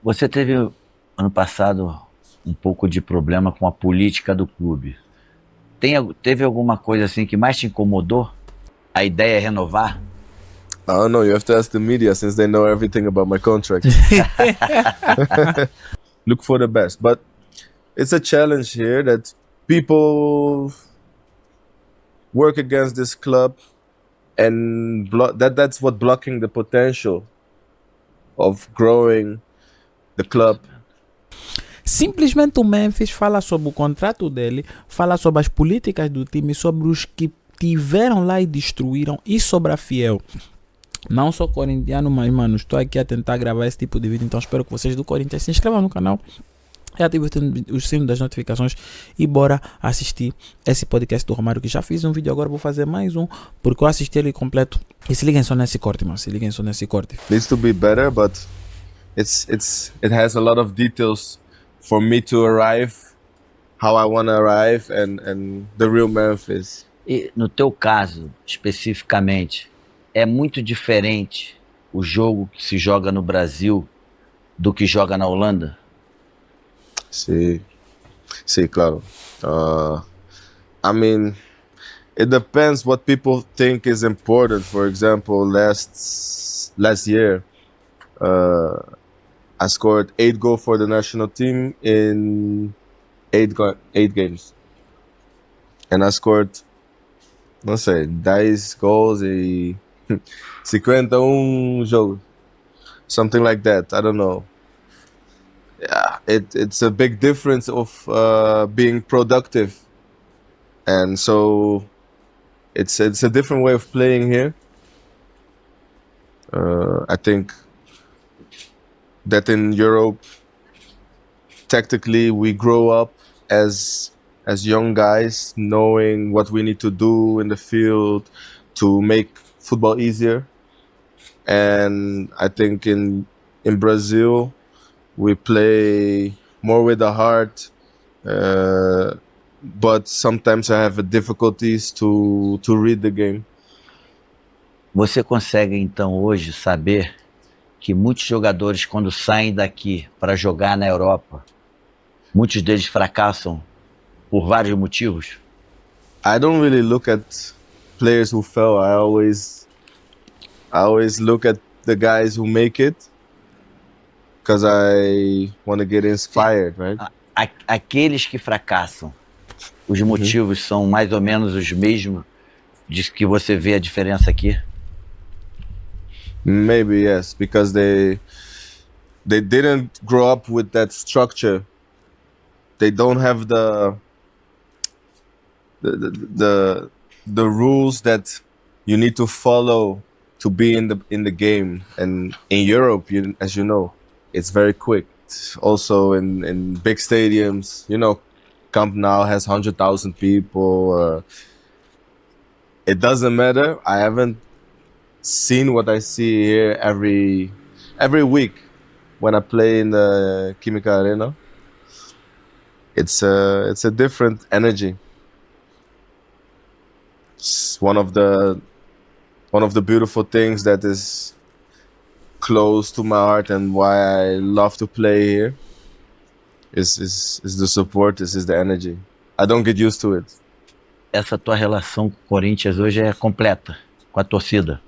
Você teve ano passado um pouco de problema com a política do clube. Teve alguma coisa assim que mais te incomodou? A ideia é renovar? I don't know. You have to ask the media since they know everything about my contract. Look for the best, but it's a challenge here that people work against this club, and that's what blocking the potential of growing the club. Simplesmente o Memphis fala sobre o contrato dele, fala sobre as políticas do time, sobre os que tiveram lá e destruíram, e sobre a Fiel. Não sou corintiano, mas mano, estou aqui a tentar gravar esse tipo de vídeo, então espero que vocês do Corinthians se inscrevam no canal e ativem o sino das notificações e bora assistir esse podcast do Romário, que já fiz um vídeo, agora vou fazer mais um, porque eu assisti ele completo. E se liguem só nesse corte, mano, se liguem só nesse corte. Needs to be better, but it has a lot of details for me to arrive how I want to arrive and the real Memphis. E no teu caso, especificamente, é muito diferente o jogo que se joga no Brasil do que joga na Holanda? Sí, claro. I mean, it depends what people think is important. For example, last year, I scored 8 goals for the national team in 8 games, and I scored, não sei, 10 goals e 51 jogos, something like that. I don't know. Yeah, it's a big difference of being productive, and so it's a different way of playing here. I think that in Europe, tactically, we grow up as young guys, knowing what we need to do in the field to make football easier. And I think in Brazil, we play more with the heart, but sometimes I have difficulties to read the game. Você consegue então hoje saber que muitos jogadores, quando saem daqui para jogar na Europa, muitos deles fracassam por vários motivos? I don't really look at players who fail. I always look at the guys who make it, because I want to get inspired, right? Aqueles que fracassam, os motivos são mais ou menos os mesmos de que você vê a diferença aqui? Maybe yes, because they didn't grow up with that structure. They don't have the rules that you need to follow to be in the game. And in Europe, as you know, it's very quick. Also in big stadiums, Camp Nou has 100,000 people. It doesn't matter. I haven't seen what I see here every week when I play in the Química Arena. It's a different energy. It's one of the beautiful things that is close to my heart, and why I love to play here is the support, is the energy. I don't get used to it. Essa tua relação com o Corinthians hoje é completa com a torcida?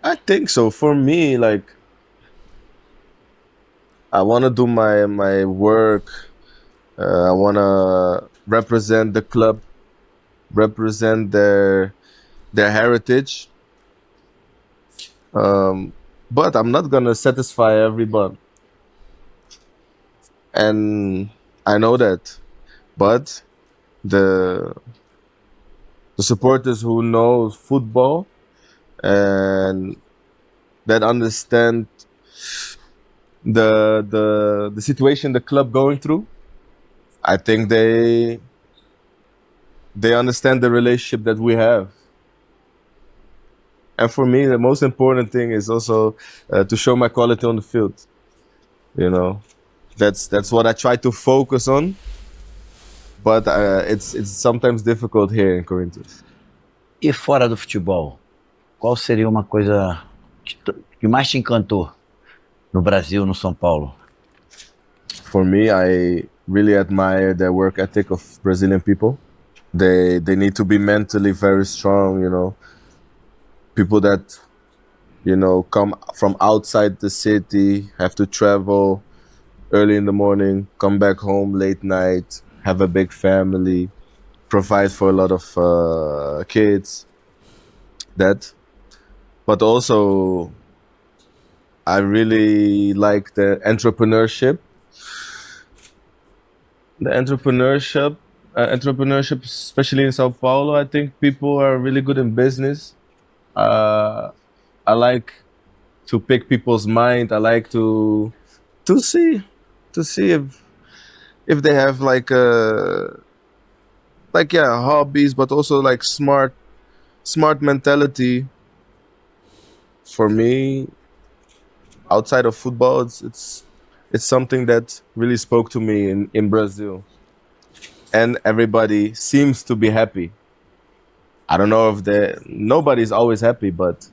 I think so. For me, like, I want to do my work. I want to represent the club, represent their heritage. But I'm not gonna satisfy everyone, and I know that. But the supporters who know football and that understand the situation the club going through, I think they understand the relationship that we have. And for me, the most important thing is also to show my quality on the field. That's what I try to focus on. But it's sometimes difficult here in Corinthians. E fora do futebol, qual seria uma coisa que mais te encantou no Brasil, no São Paulo? For me, I really admire the work ethic of Brazilian people. They need to be mentally very strong, you know. People that, you know, come from outside the city, have to travel early in the morning, come back home late night, have a big family, provide for a lot of kids. That, but also I really like the entrepreneurship. The entrepreneurship, especially in Sao Paulo, I think people are really good in business. I like to pick people's mind. I like to see to see if they have like yeah, hobbies, but also like smart mentality. For me, outside of football, it's something that really spoke to me in Brazil. And everybody seems to be happy. I don't know if nobody's always happy, but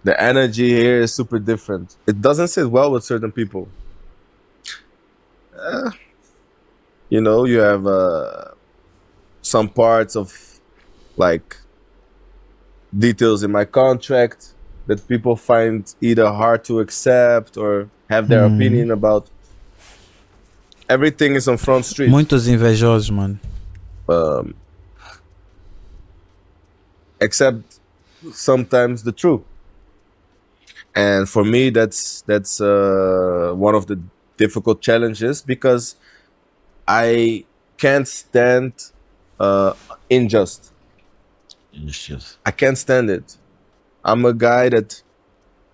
the energy here is super different. It doesn't sit well with certain people. You know, you have some parts of like details in my contract that people find either hard to accept or have their opinion about. Everything is on Front Street. Muitos invejosos, mano. Except sometimes the truth. And for me, that's one of the difficult challenges, because I can't stand unjust. Injustiça. I can't stand it. I'm a guy that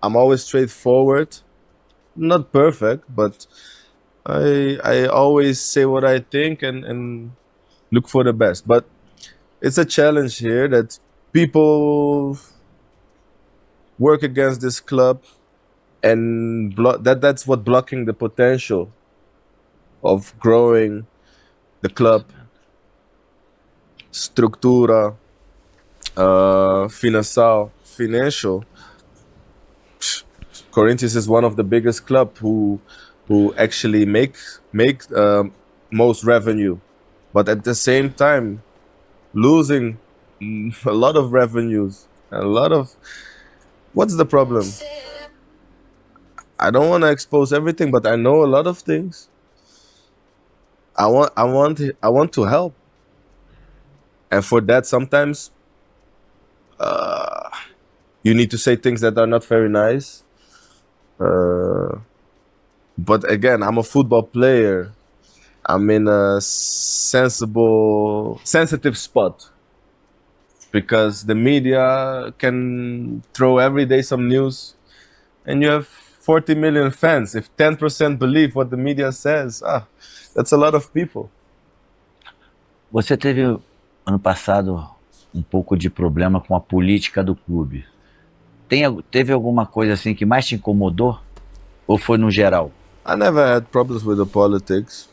I'm always straightforward, not perfect, but I always say what I think and look for the best. But it's a challenge here that people work against this club, and that's what blocking the potential of growing the club. Structura, financial. Corinthians is one of the biggest club who actually make most revenue, but at the same time losing a lot of revenues, a lot of. What's the problem? I don't want to expose everything, but I know a lot of things. I want to help, and for that sometimes you need to say things that are not very nice. But again, I'm a football player. I'm in a sensitive spot, because the media can throw every day some news, and you have 40 million fans. If 10% believe what the media says, that's a lot of people. Você teve, ano passado, um pouco de problema com a política do clube. Teve alguma coisa assim que mais te incomodou? Ou foi no geral? I never had problems with the politics.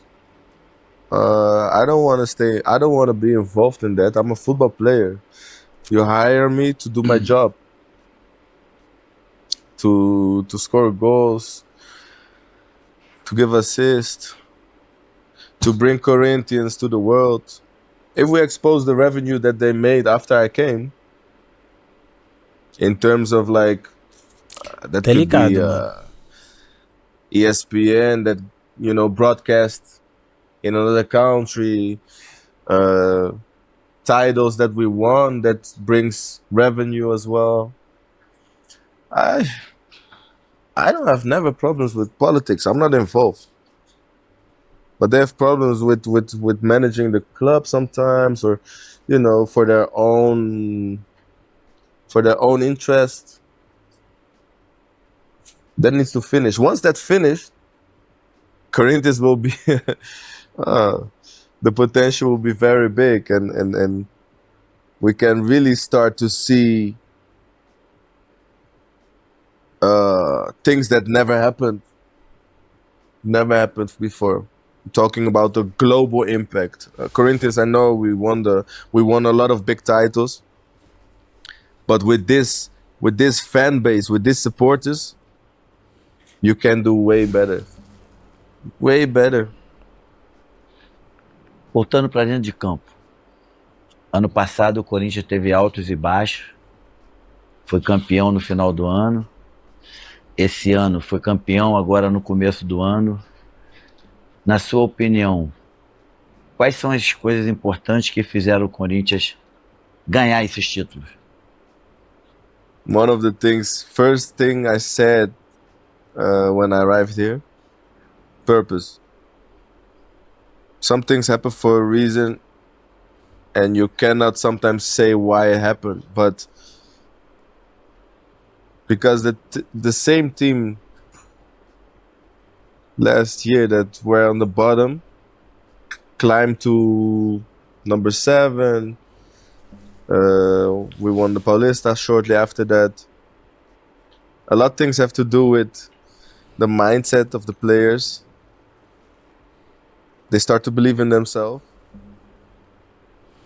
I don't want to be involved in that. I'm a football player. You hire me to do my job, to score goals, to give assists, to bring Corinthians to the world. If we expose the revenue that they made after I came, in terms of like that could be Delicado, ESPN that, you know, broadcast in another country, titles that we won that brings revenue as well. I don't have never problems with politics. I'm not involved, but they have problems with managing the club sometimes, or, you know, for their own interest. That needs to finish. Once that's finished, Corinthians will be the potential will be very big, and we can really start to see things that never happened before. Talking about the global impact. Corinthians, I know we won a lot of big titles, but with this fan base, with these supporters, you can do way better. Way better. Voltando para dentro de campo. Ano passado o Corinthians teve altos e baixos. Foi campeão no final do ano. Esse ano foi campeão agora no começo do ano. Na sua opinião, quais são as coisas importantes que fizeram o Corinthians ganhar esses títulos? One of the things, first thing I said when I arrived here, purpose. Some things happen for a reason, and you cannot sometimes say why it happened, but because the same team last year that were on the bottom climbed to number 7. We won the Paulista shortly after that. A lot of things have to do with the mindset of the players. They start to believe in themselves.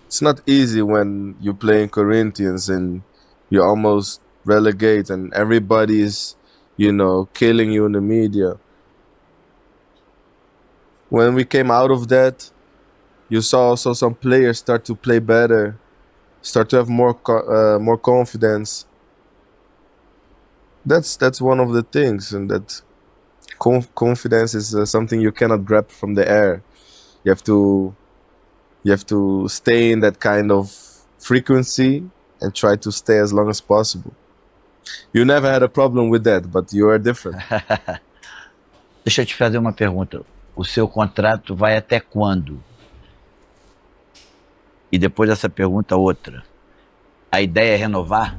It's not easy when you play in Corinthians and you almost relegate and everybody is, killing you in the media. When we came out of that, you saw also some players start to play better, start to have more confidence. That's one of the things, and that confidence is something you cannot grab from the air. You have to stay in that kind of frequency and try to stay as long as possible. You never had a problem with that, but you are different. Deixa eu te fazer uma pergunta. O seu contrato vai até quando? E depois dessa pergunta, outra. A ideia é renovar?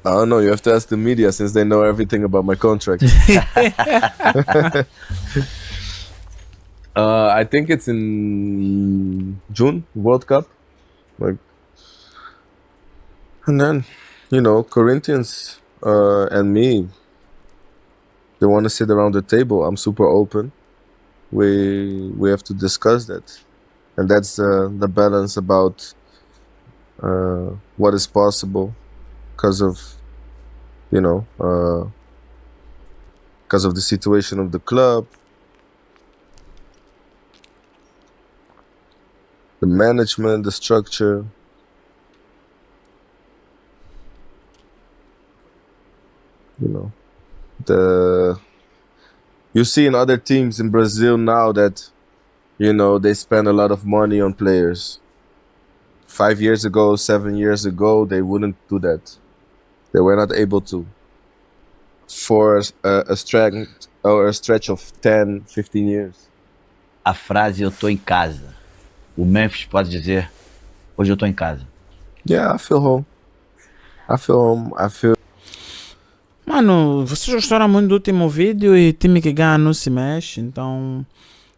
Oh no, you have to ask the media since they know everything about my contract. I think it's in June, World Cup. And then, Corinthians and me, they want to sit around the table. I'm super open. We have to discuss that. And that's the balance about what is possible because of, because of the situation of the club, the management, the structure. You see in other teams in Brazil now that, they spend a lot of money on players. 5 years ago, 7 years ago, they wouldn't do that. They were not able to. For a stretch of 10, 15 years. A frase "eu tô em casa". O Memphis pode dizer: hoje eu tô em casa. Yeah, I feel home. I feel. Mano, vocês gostaram muito do último vídeo e time que ganha não se mexe, então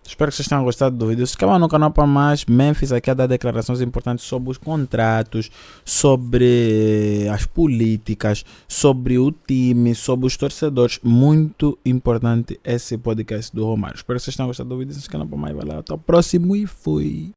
espero que vocês tenham gostado do vídeo. Se inscrevam no canal para mais. Memphis aqui a dar declarações importantes sobre os contratos, sobre as políticas, sobre o time, sobre os torcedores. Muito importante esse podcast do Romário. Espero que vocês tenham gostado do vídeo. Se inscrevam para mais. Vai lá, até o próximo e fui.